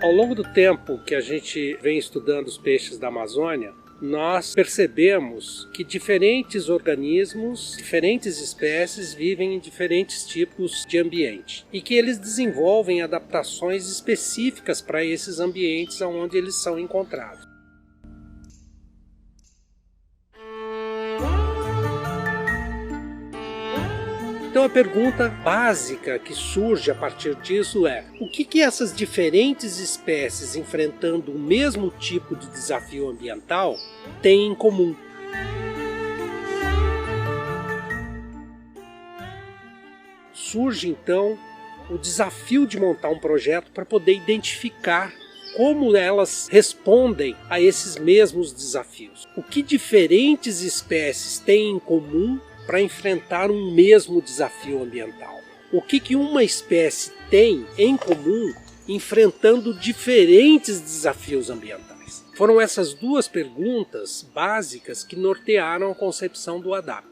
Ao longo do tempo que a gente vem estudando os peixes da Amazônia, nós percebemos que diferentes organismos, diferentes espécies vivem em diferentes tipos de ambiente e que eles desenvolvem adaptações específicas para esses ambientes onde eles são encontrados. Então a pergunta básica que surge a partir disso é: o que essas diferentes espécies enfrentando o mesmo tipo de desafio ambiental têm em comum? Surge então o desafio de montar um projeto para poder identificar como elas respondem a esses mesmos desafios. O que diferentes espécies têm em comum para enfrentar um mesmo desafio ambiental? O que uma espécie tem em comum enfrentando diferentes desafios ambientais? Foram essas duas perguntas básicas que nortearam a concepção do ADAPTA.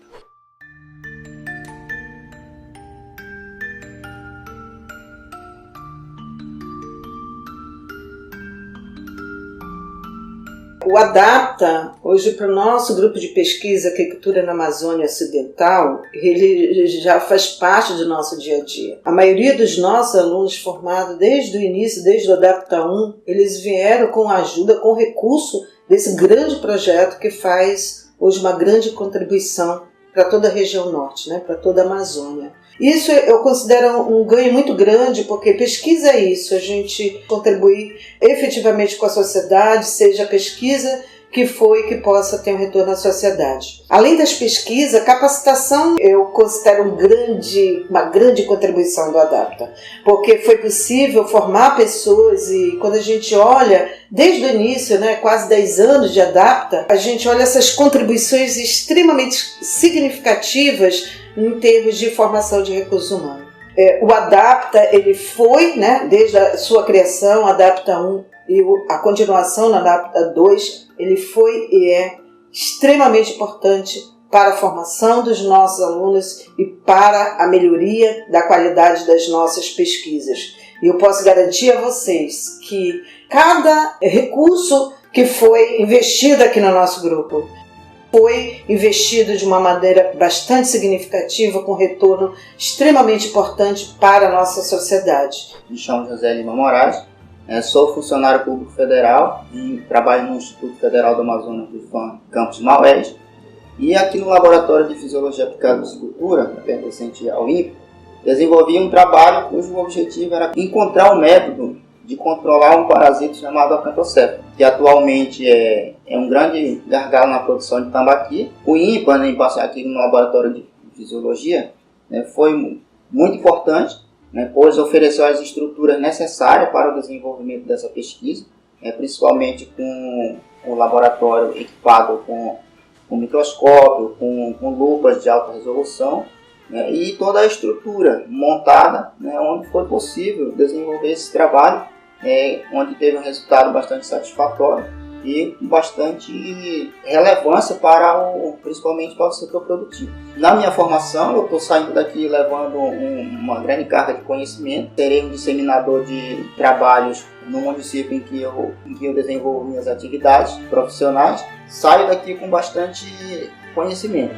O ADAPTA, hoje para o nosso grupo de pesquisa Agricultura na Amazônia Ocidental, ele já faz parte do nosso dia a dia. A maioria dos nossos alunos formados desde o início, desde o ADAPTA 1, eles vieram com ajuda, com recurso desse grande projeto que faz hoje uma grande contribuição para toda a região norte, né, para toda a Amazônia. Isso eu considero um ganho muito grande, porque pesquisa é isso, a gente contribuir efetivamente com a sociedade, seja a pesquisa que possa ter um retorno à sociedade. Além das pesquisas, capacitação eu considero uma grande contribuição do ADAPTA, porque foi possível formar pessoas e quando a gente olha, desde o início, né, quase 10 anos de ADAPTA, a gente olha essas contribuições extremamente significativas em termos de formação de recursos humanos. O ADAPTA, ele foi, né, desde a sua criação, ADAPTA 1 e a continuação na ADAPTA 2, ele foi e é extremamente importante para a formação dos nossos alunos e para a melhoria da qualidade das nossas pesquisas. E eu posso garantir a vocês que cada recurso que foi investido aqui no nosso grupo foi investido de uma maneira bastante significativa, com retorno extremamente importante para a nossa sociedade. Me chamo José Lima Moraes, sou funcionário público federal e trabalho no Instituto Federal do Amazonas do FAM, campus Maués, e aqui no Laboratório de Fisiologia Aplicada à Piscicultura, pertencente ao INPE, desenvolvi um trabalho cujo objetivo era encontrar um método de controlar um parasito chamado acanthocephalo, que atualmente é um grande gargalo na produção de tambaqui. O INPA, em passar aqui no Laboratório de Fisiologia, foi muito importante, pois ofereceu as estruturas necessárias para o desenvolvimento dessa pesquisa, principalmente com o laboratório equipado com microscópio, com lupas de alta resolução, e toda a estrutura montada, onde foi possível desenvolver esse trabalho, onde teve um resultado bastante satisfatório e com bastante relevância principalmente para o setor produtivo. Na minha formação, eu estou saindo daqui levando uma grande carga de conhecimento. Serei um disseminador de trabalhos no município em que eu desenvolvo minhas atividades profissionais. Saio daqui com bastante conhecimento.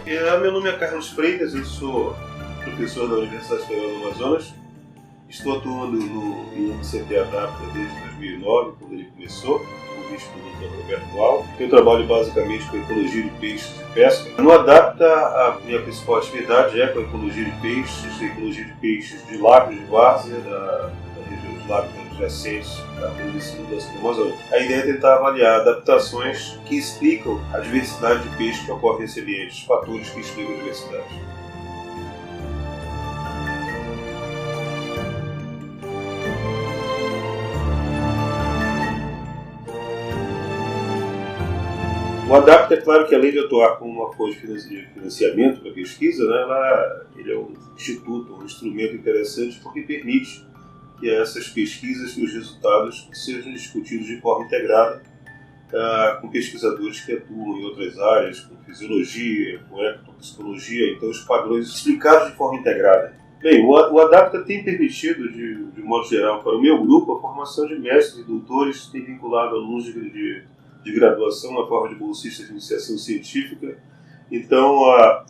Meu nome é Carlos Freitas, eu sou professor da Universidade Federal do Amazonas. Estou atuando no INCT ADAPTA desde 2009, quando ele começou, como vice-produtor Roberto Alves. Eu trabalho basicamente com ecologia de peixes e pesca. No ADAPTA, a minha principal atividade é com ecologia de peixes de lagos de várzea, da região dos lagos adjacentes da produção do Amazonas. A ideia é tentar avaliar adaptações que explicam a diversidade de peixes que ocorre nesse ambiente, os fatores que explicam a diversidade. O ADAPTA, é claro que além de atuar como uma fonte de financiamento para a pesquisa, ele é um instituto, um instrumento interessante porque permite que essas pesquisas e os resultados sejam discutidos de forma integrada com pesquisadores que atuam em outras áreas, com fisiologia, com ecopsicologia, então os padrões explicados de forma integrada. Bem, o Adapta tem permitido, de modo geral, para o meu grupo, a formação de mestres e doutores, tem vinculado alunos de graduação na forma de bolsistas de iniciação científica. Então,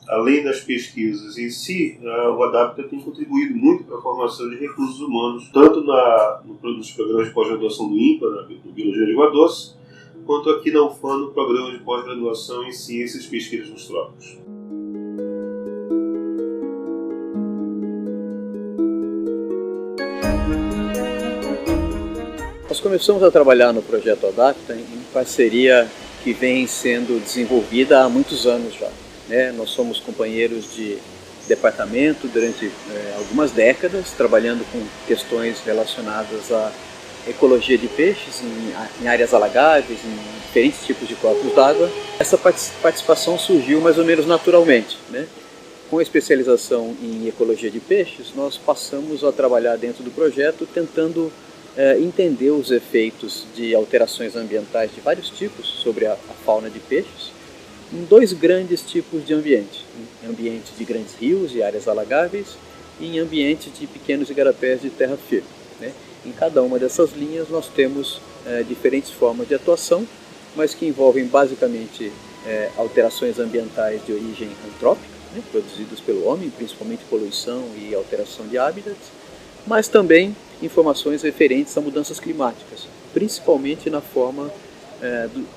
além das pesquisas em si, o Adapta tem contribuído muito para a formação de recursos humanos, tanto nos programas de pós-graduação do INPA, do Biologia de Água Doce, quanto aqui na UFAM, no programa de pós-graduação em Ciências e Pesquisas nos Trópicos. Nós começamos a trabalhar no projeto Adapta em parceria que vem sendo desenvolvida há muitos anos já, né? Nós somos companheiros de departamento durante algumas décadas, trabalhando com questões relacionadas à ecologia de peixes em áreas alagáveis, em diferentes tipos de corpos d'água. Essa participação surgiu mais ou menos naturalmente, né? Com a especialização em ecologia de peixes, nós passamos a trabalhar dentro do projeto tentando entender os efeitos de alterações ambientais de vários tipos sobre a fauna de peixes em dois grandes tipos de ambiente: em ambiente de grandes rios e áreas alagáveis e em ambiente de pequenos igarapés de terra firme, né? Em cada uma dessas linhas nós temos diferentes formas de atuação, mas que envolvem basicamente alterações ambientais de origem antrópica, né, produzidas pelo homem, principalmente poluição e alteração de hábitats, mas também informações referentes a mudanças climáticas, principalmente na forma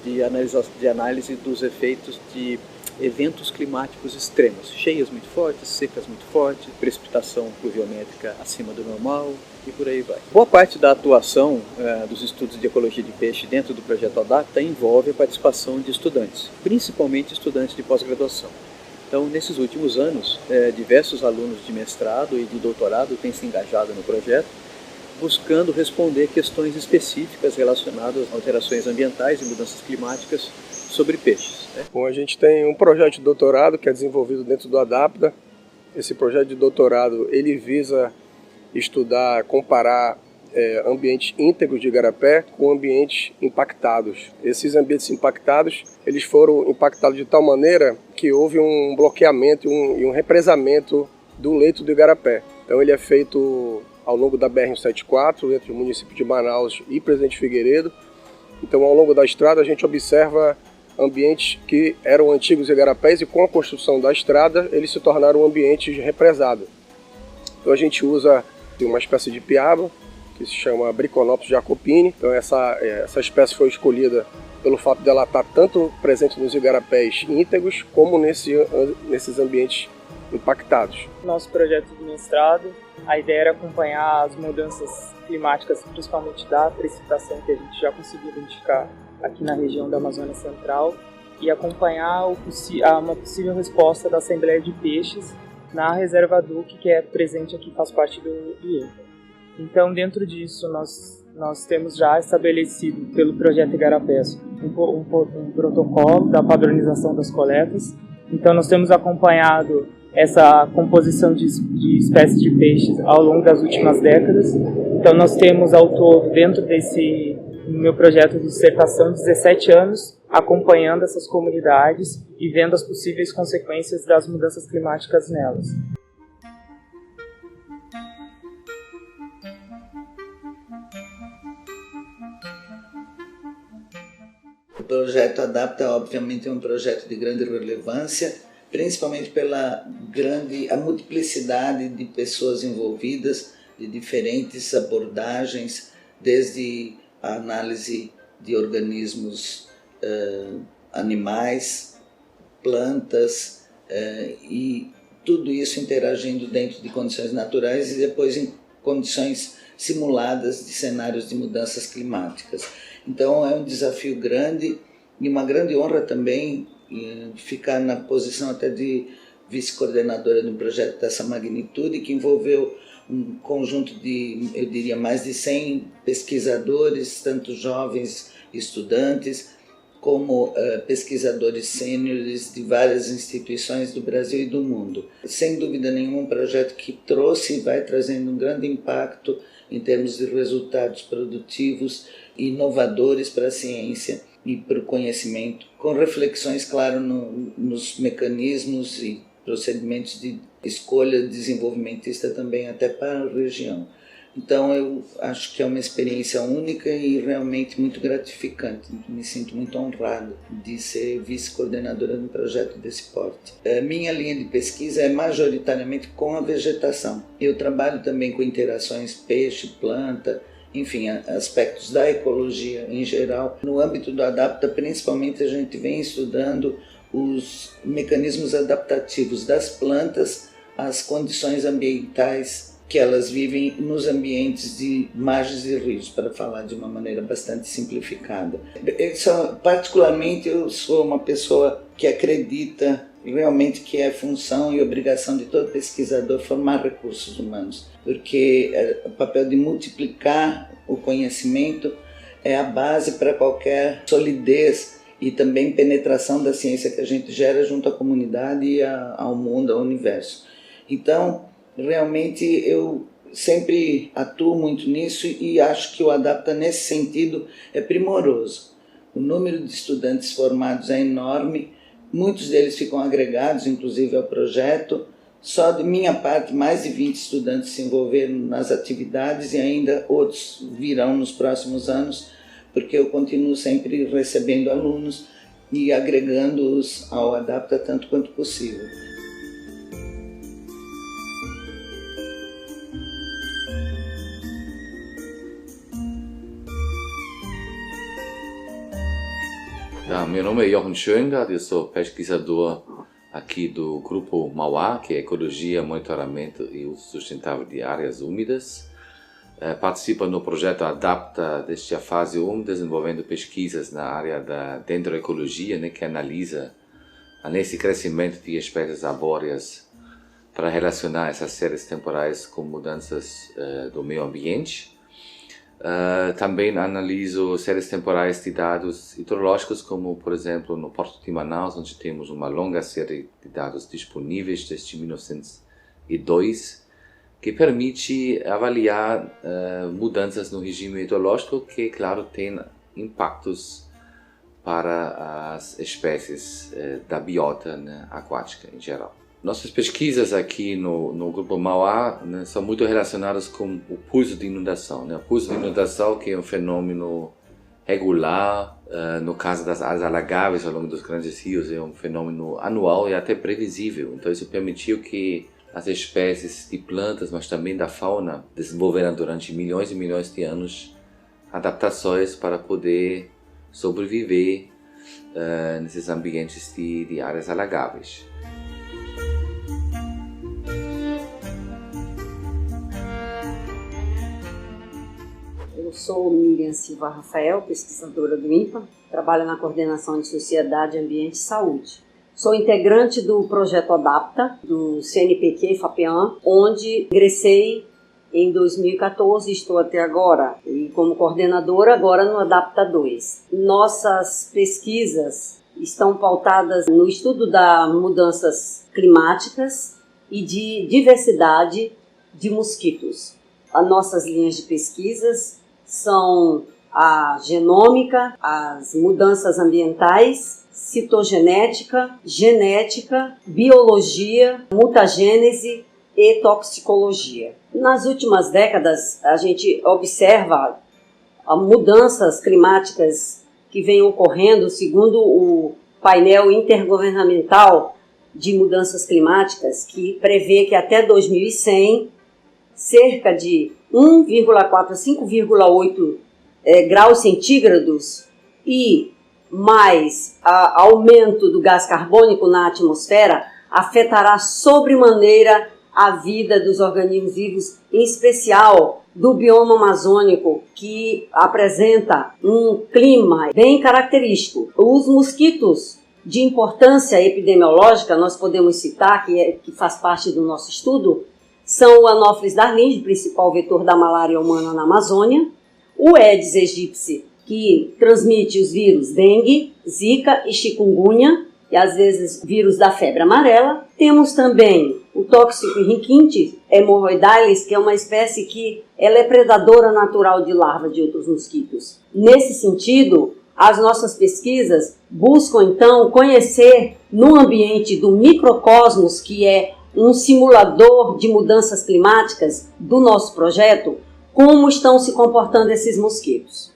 de análise dos efeitos de eventos climáticos extremos, cheias muito fortes, secas muito fortes, precipitação pluviométrica acima do normal e por aí vai. Boa parte da atuação dos estudos de ecologia de peixe dentro do projeto Adapta envolve a participação de estudantes, principalmente estudantes de pós-graduação. Então, nesses últimos anos, diversos alunos de mestrado e de doutorado têm se engajado no projeto, buscando responder questões específicas relacionadas a alterações ambientais e mudanças climáticas sobre peixes, né? Bom, a gente tem um projeto de doutorado que é desenvolvido dentro do Adapta. Esse projeto de doutorado ele visa estudar, comparar ambientes íntegros de igarapé com ambientes impactados. Esses ambientes impactados, eles foram impactados de tal maneira que houve um bloqueamento e um represamento do leito do igarapé. Então ele é feito ao longo da BR-174, entre o município de Manaus e Presidente Figueiredo. Então, ao longo da estrada, a gente observa ambientes que eram antigos igarapés e com a construção da estrada, eles se tornaram ambientes represados. Então, a gente usa uma espécie de piaba, que se chama Briconopsis jacopini. Então, essa espécie foi escolhida pelo fato dela estar tanto presente nos igarapés íntegros, como nesses ambientes impactados. Nosso projeto de mestrado, a ideia era acompanhar as mudanças climáticas, principalmente da precipitação que a gente já conseguiu identificar aqui na região da Amazônia Central, e acompanhar uma possível resposta da Assembleia de Peixes na Reserva Duque, que é presente aqui, faz parte do INPA. Então, dentro disso, nós temos já estabelecido pelo projeto Igarapés um protocolo da padronização das coletas. Então, nós temos acompanhado essa composição de espécies de peixes ao longo das últimas décadas. Então, nós temos ao todo, dentro no meu projeto de dissertação, 17 anos acompanhando essas comunidades e vendo as possíveis consequências das mudanças climáticas nelas. O projeto Adapta, obviamente, é um projeto de grande relevância, principalmente pela a multiplicidade de pessoas envolvidas, de diferentes abordagens, desde a análise de organismos animais, plantas, e tudo isso interagindo dentro de condições naturais e depois em condições simuladas de cenários de mudanças climáticas. Então é um desafio grande e uma grande honra também ficar na posição até de vice-coordenadora de um projeto dessa magnitude, que envolveu um conjunto de, eu diria, mais de 100 pesquisadores, tanto jovens estudantes, como pesquisadores sêniores de várias instituições do Brasil e do mundo. Sem dúvida nenhuma, um projeto que trouxe e vai trazendo um grande impacto em termos de resultados produtivos e inovadores para a ciência e para o conhecimento, com reflexões, claro, nos mecanismos e procedimentos de escolha desenvolvimentista também até para a região. Então eu acho que é uma experiência única e realmente muito gratificante. Me sinto muito honrado de ser vice-coordenadora de um projeto desse porte. Minha linha de pesquisa é majoritariamente com a vegetação. Eu trabalho também com interações peixe-planta, enfim, aspectos da ecologia em geral. No âmbito do Adapta, principalmente, a gente vem estudando os mecanismos adaptativos das plantas às condições ambientais que elas vivem nos ambientes de margens de rios, para falar de uma maneira bastante simplificada. Particularmente, eu sou uma pessoa que acredita realmente que é função e obrigação de todo pesquisador formar recursos humanos, porque o papel de multiplicar o conhecimento é a base para qualquer solidez e também penetração da ciência que a gente gera junto à comunidade e ao mundo, ao universo. Então, realmente eu sempre atuo muito nisso e acho que o Adapta nesse sentido é primoroso. O número de estudantes formados é enorme, muitos deles ficam agregados inclusive ao projeto. Só de minha parte, mais de 20 estudantes se envolveram nas atividades e ainda outros virão nos próximos anos, porque eu continuo sempre recebendo alunos e agregando-os ao Adapta tanto quanto possível. Meu nome é Jochen Schöngard, eu sou pesquisador aqui do Grupo Mauá, que é Ecologia, Monitoramento e Uso Sustentável de Áreas Úmidas. Participo no projeto Adapta desde a fase 1, desenvolvendo pesquisas na área da dendroecologia, que analisa nesse crescimento de espécies arbóreas para relacionar essas séries temporais com mudanças do meio ambiente. Também analiso séries temporais de dados hidrológicos, como por exemplo no Porto de Manaus, onde temos uma longa série de dados disponíveis desde 1902, que permite avaliar mudanças no regime hidrológico que, claro, tem impactos para as espécies da biota aquática em geral. Nossas pesquisas aqui no Grupo Mauá são muito relacionadas com o pulso de inundação. O pulso de inundação, que é um fenômeno regular, no caso das áreas alagáveis ao longo dos grandes rios, é um fenômeno anual e até previsível. Então isso permitiu que as espécies de plantas, mas também da fauna, desenvolveram durante milhões e milhões de anos adaptações para poder sobreviver nesses ambientes de áreas alagáveis. Eu sou Miriam Silva Rafael, pesquisadora do INPA, trabalho na Coordenação de Sociedade, Ambiente e Saúde. Sou integrante do projeto Adapta, do CNPq e FAPEAM, onde ingressei em 2014 e estou até agora, e como coordenadora agora no Adapta 2. Nossas pesquisas estão pautadas no estudo das mudanças climáticas e de diversidade de mosquitos. As nossas linhas de pesquisas são a genômica, as mudanças ambientais, citogenética, genética, biologia, mutagênese e toxicologia. Nas últimas décadas, a gente observa mudanças climáticas que vêm ocorrendo segundo o painel intergovernamental de mudanças climáticas, que prevê que até 2100, cerca de 1,4 a 5,8 graus centígrados e mais aumento do gás carbônico na atmosfera afetará sobremaneira a vida dos organismos vivos, em especial do bioma amazônico, que apresenta um clima bem característico. Os mosquitos de importância epidemiológica, nós podemos citar, que faz parte do nosso estudo, são o Anopheles darlingii, principal vetor da malária humana na Amazônia, o Aedes aegypti, que transmite os vírus dengue, zika e chikungunya, e às vezes vírus da febre amarela. Temos também o Toxicirrinquinte hemorroidalis, que é uma espécie que ela é predadora natural de larva de outros mosquitos. Nesse sentido, As nossas pesquisas buscam, então, conhecer no ambiente do microcosmos, que é um simulador de mudanças climáticas do nosso projeto, como estão se comportando esses mosquitos.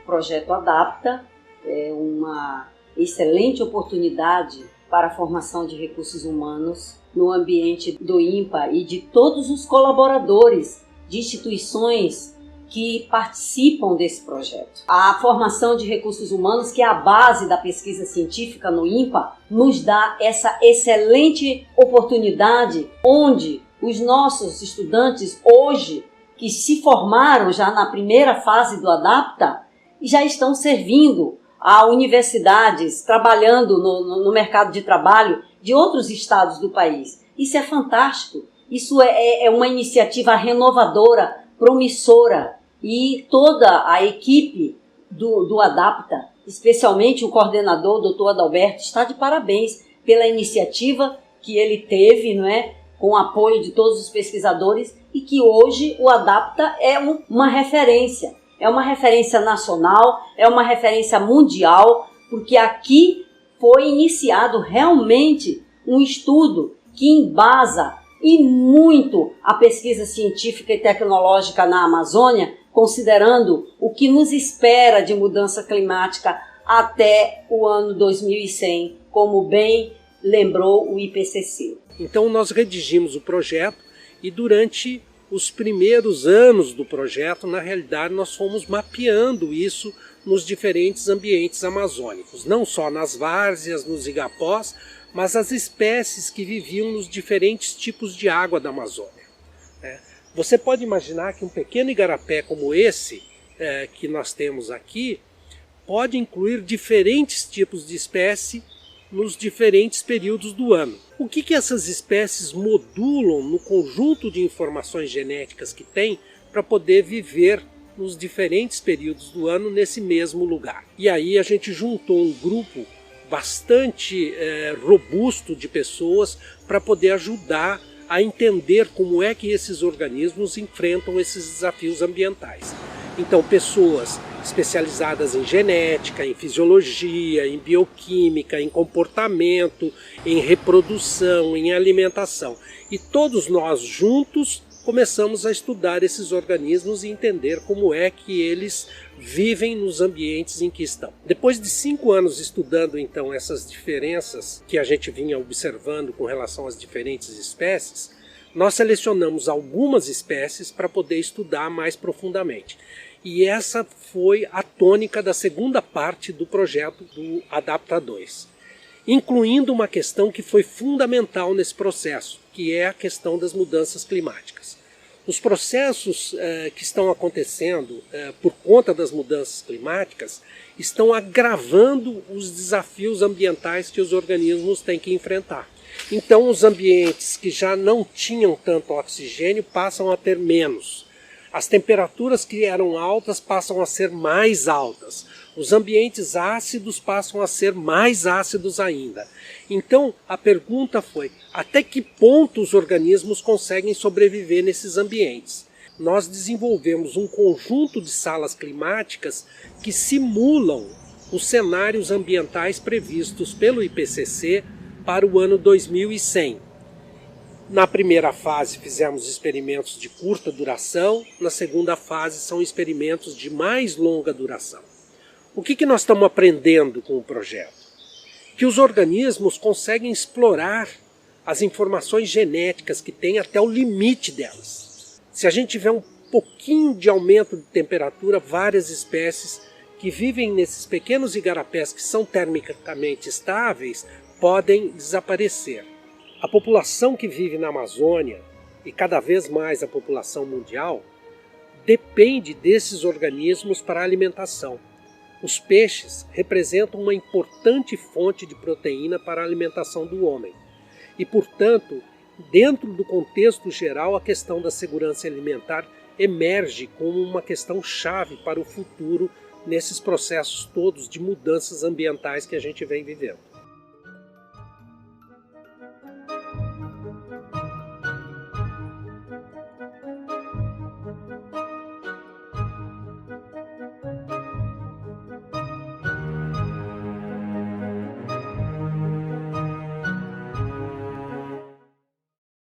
O projeto Adapta é uma excelente oportunidade para a formação de recursos humanos no ambiente do INPA e de todos os colaboradores de instituições que participam desse projeto. A formação de recursos humanos, que é a base da pesquisa científica no INPA, nos dá essa excelente oportunidade onde os nossos estudantes hoje, que se formaram já na primeira fase do Adapta, já estão servindo a universidades, trabalhando no mercado de trabalho de outros estados do país. Isso é fantástico, isso é uma iniciativa renovadora, promissora, e toda a equipe do Adapta, especialmente o coordenador, o Dr. Adalberto, está de parabéns pela iniciativa que ele teve, não é, com o apoio de todos os pesquisadores, e que hoje o Adapta é uma referência. É uma referência nacional, é uma referência mundial, porque aqui foi iniciado realmente um estudo que embasa e muito a pesquisa científica e tecnológica na Amazônia, considerando o que nos espera de mudança climática até o ano 2100, como bem lembrou o IPCC. Então nós redigimos o projeto e durante os primeiros anos do projeto, na realidade, nós fomos mapeando isso nos diferentes ambientes amazônicos, não só nas várzeas, nos igapós, mas as espécies que viviam nos diferentes tipos de água da Amazônia. Você pode imaginar que um pequeno igarapé como esse, que nós temos aqui, pode incluir diferentes tipos de espécie nos diferentes períodos do ano. O que essas espécies modulam no conjunto de informações genéticas que tem para poder viver nos diferentes períodos do ano nesse mesmo lugar? E aí a gente juntou um grupo bastante robusto de pessoas para poder ajudar a entender como é que esses organismos enfrentam esses desafios ambientais. Então, pessoas especializadas em genética, em fisiologia, em bioquímica, em comportamento, em reprodução, em alimentação. E todos nós juntos começamos a estudar esses organismos e entender como é que eles vivem nos ambientes em que estão. Depois de 5 anos estudando então essas diferenças que a gente vinha observando com relação às diferentes espécies, nós selecionamos algumas espécies para poder estudar mais profundamente. E essa foi a tônica da segunda parte do projeto do Adapta 2, incluindo uma questão que foi fundamental nesse processo, que é a questão das mudanças climáticas. Os processos que estão acontecendo por conta das mudanças climáticas estão agravando os desafios ambientais que os organismos têm que enfrentar. Então, os ambientes que já não tinham tanto oxigênio passam a ter menos. As temperaturas que eram altas passam a ser mais altas. Os ambientes ácidos passam a ser mais ácidos ainda. Então, a pergunta foi, até que ponto os organismos conseguem sobreviver nesses ambientes? Nós desenvolvemos um conjunto de salas climáticas que simulam os cenários ambientais previstos pelo IPCC para o ano 2100. Na primeira fase fizemos experimentos de curta duração, na segunda fase são experimentos de mais longa duração. O que nós estamos aprendendo com o projeto? Que os organismos conseguem explorar as informações genéticas que têm até o limite delas. Se a gente tiver um pouquinho de aumento de temperatura, várias espécies que vivem nesses pequenos igarapés que são termicamente estáveis podem desaparecer. A população que vive na Amazônia, e cada vez mais a população mundial, depende desses organismos para a alimentação. Os peixes representam uma importante fonte de proteína para a alimentação do homem. E, portanto, dentro do contexto geral, a questão da segurança alimentar emerge como uma questão chave para o futuro nesses processos todos de mudanças ambientais que a gente vem vivendo.